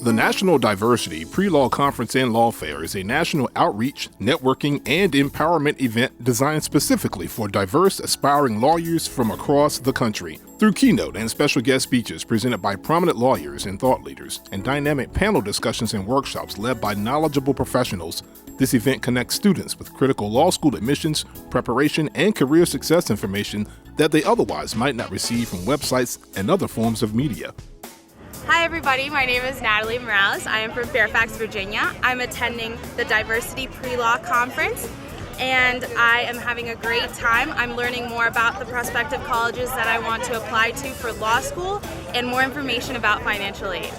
The National Diversity Pre-Law Conference and Law Fair is a national outreach, networking, and empowerment event designed specifically for diverse, aspiring lawyers from across the country. Through keynote and special guest speeches presented by prominent lawyers and thought leaders, and dynamic panel discussions and workshops led by knowledgeable professionals, this event connects students with critical law school admissions, preparation, and career success information that they otherwise might not receive from websites and other forms of media. Hi everybody, my name is Natalie Morales. I am from Fairfax, Virginia. I'm attending the Diversity Pre-Law Conference and I am having a great time. I'm learning more about the prospective colleges that I want to apply to for law school and more information about financial aid.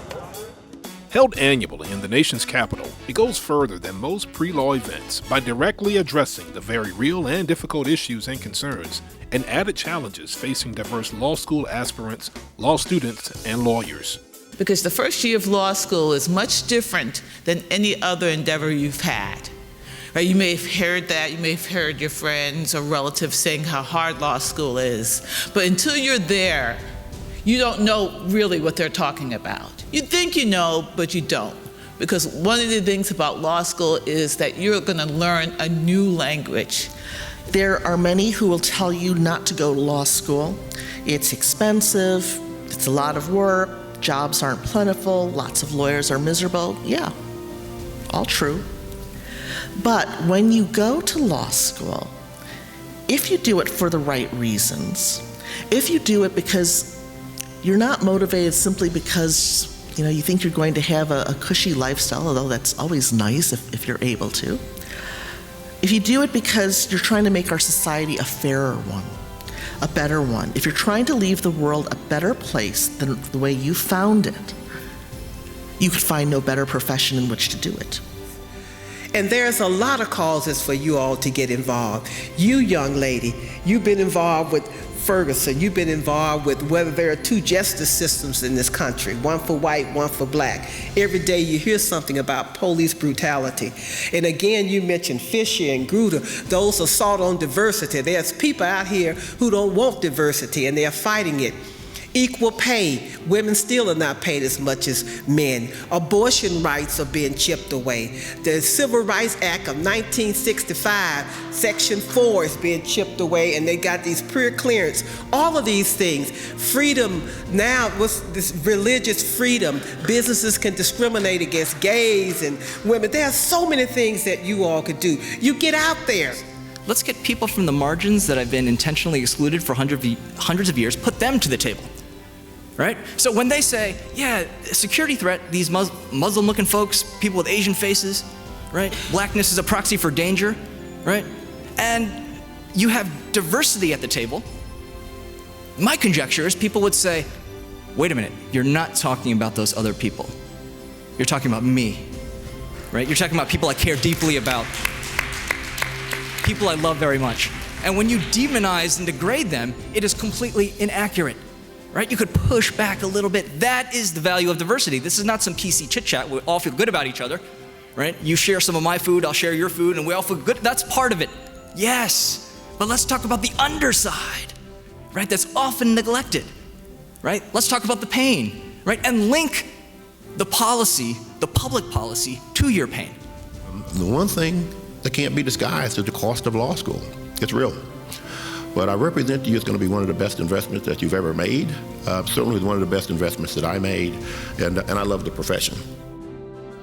Held annually in the nation's capital, it goes further than most pre-law events by directly addressing the very real and difficult issues and concerns and added challenges facing diverse law school aspirants, law students, and lawyers. Because the first year of law school is much different than any other endeavor you've had. Right? You may have heard that, you may have heard your friends or relatives saying how hard law school is, but until you're there, you don't know really what they're talking about. You think you know, but you don't. Because one of the things about law school is that you're gonna learn a new language. There are many who will tell you not to go to law school. It's expensive, it's a lot of work, jobs aren't plentiful, lots of lawyers are miserable. Yeah, all true. But when you go to law school, if you do it for the right reasons, if you do it because you're not motivated simply because you think you're going to have a cushy lifestyle, although that's always nice if you're able to. If you do it because you're trying to make our society a fairer one, a better one, if you're trying to leave the world a better place than the way you found it, you could find no better profession in which to do it. And there's a lot of causes for you all to get involved. You, young lady, you've been involved with Ferguson. You've been involved with whether there are two justice systems in this country, one for white, one for black. Every day you hear something about police brutality. And again, you mentioned Fisher and Grutter. Those assault on diversity. There's people out here who don't want diversity and they're fighting it. Equal pay. Women still are not paid as much as men. Abortion rights are being chipped away. The Civil Rights Act of 1965, Section 4 is being chipped away, and they got these pre-clearance. All of these things. Freedom now, what's this religious freedom? Businesses can discriminate against gays and women. There are so many things that you all could do. You get out there. Let's get people from the margins that have been intentionally excluded for hundreds of years, put them to the table. Right? So when they say, yeah, security threat, these Muslim-looking folks, people with Asian faces, right? Blackness is a proxy for danger, right? And you have diversity at the table. My conjecture is people would say, wait a minute, you're not talking about those other people. You're talking about me, right? You're talking about people I care deeply about, people I love very much. And when you demonize and degrade them, it is completely inaccurate. Right? You could push back a little bit. That is the value of diversity. This is not some PC chit chat. We all feel good about each other, right? You share some of my food, I'll share your food, and we all feel good. That's part of it. Yes, but let's talk about the underside, right? That's often neglected, right? Let's talk about the pain, right? And link the policy, the public policy, to your pain. The one thing that can't be disguised is the cost of law school. It's real. What I represent to you is going to be one of the best investments that you've ever made. Certainly one of the best investments that I made, and I love the profession.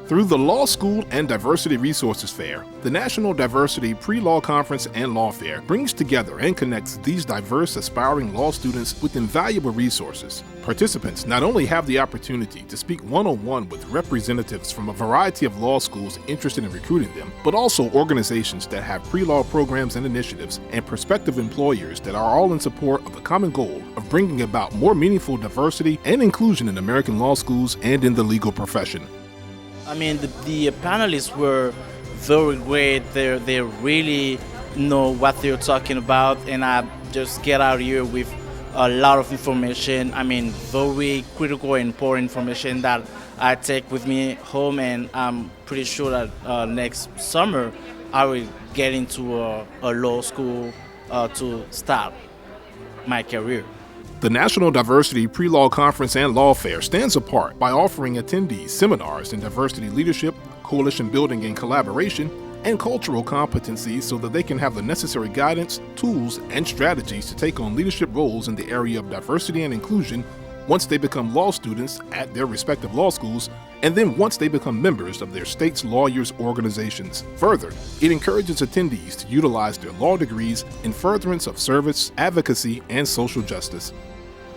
Through the Law School and Diversity Resources Fair, the National Diversity Pre-Law Conference and Law Fair brings together and connects these diverse, aspiring law students with invaluable resources. Participants not only have the opportunity to speak one-on-one with representatives from a variety of law schools interested in recruiting them, but also organizations that have pre-law programs and initiatives and prospective employers that are all in support of the common goal of bringing about more meaningful diversity and inclusion in American law schools and in the legal profession. I mean, the panelists were very great. They really know what they're talking about, and I just get out here with a lot of information. I mean, very critical and important information that I take with me home, and I'm pretty sure that next summer I will get into a law school to start my career. The National Diversity Pre-Law Conference and Law Fair stands apart by offering attendees seminars in diversity leadership, coalition building and collaboration, and cultural competencies so that they can have the necessary guidance, tools, and strategies to take on leadership roles in the area of diversity and inclusion once they become law students at their respective law schools, and then once they become members of their state's lawyers' organizations. Further, it encourages attendees to utilize their law degrees in furtherance of service, advocacy, and social justice.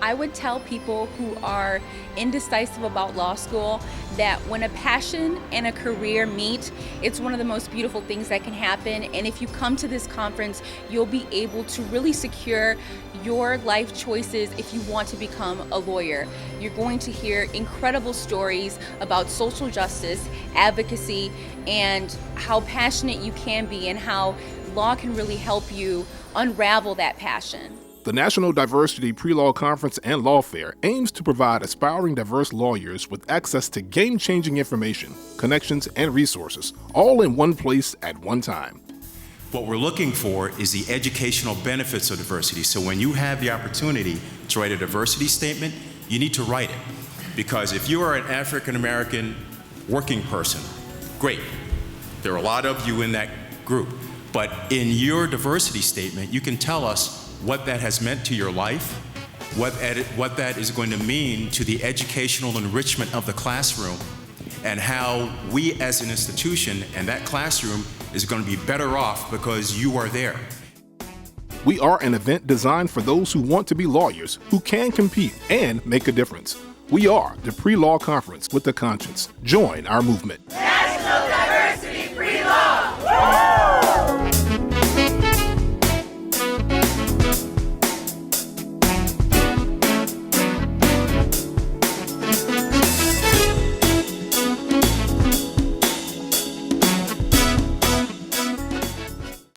I would tell people who are indecisive about law school that when a passion and a career meet, it's one of the most beautiful things that can happen. And if you come to this conference, you'll be able to really secure your life choices if you want to become a lawyer. You're going to hear incredible stories about social justice, advocacy, and how passionate you can be and how law can really help you unravel that passion. The National Diversity Pre-Law Conference and Law Fair aims to provide aspiring diverse lawyers with access to game-changing information, connections, and resources, all in one place at one time. What we're looking for is the educational benefits of diversity. So when you have the opportunity to write a diversity statement, you need to write it. Because if you are an African American working person, great. There are a lot of you in that group. But in your diversity statement, you can tell us what that has meant to your life, what that is going to mean to the educational enrichment of the classroom, and how we as an institution and that classroom is going to be better off because you are there. We are an event designed for those who want to be lawyers, who can compete and make a difference. We are the Pre-Law Conference with a Conscience. Join our movement.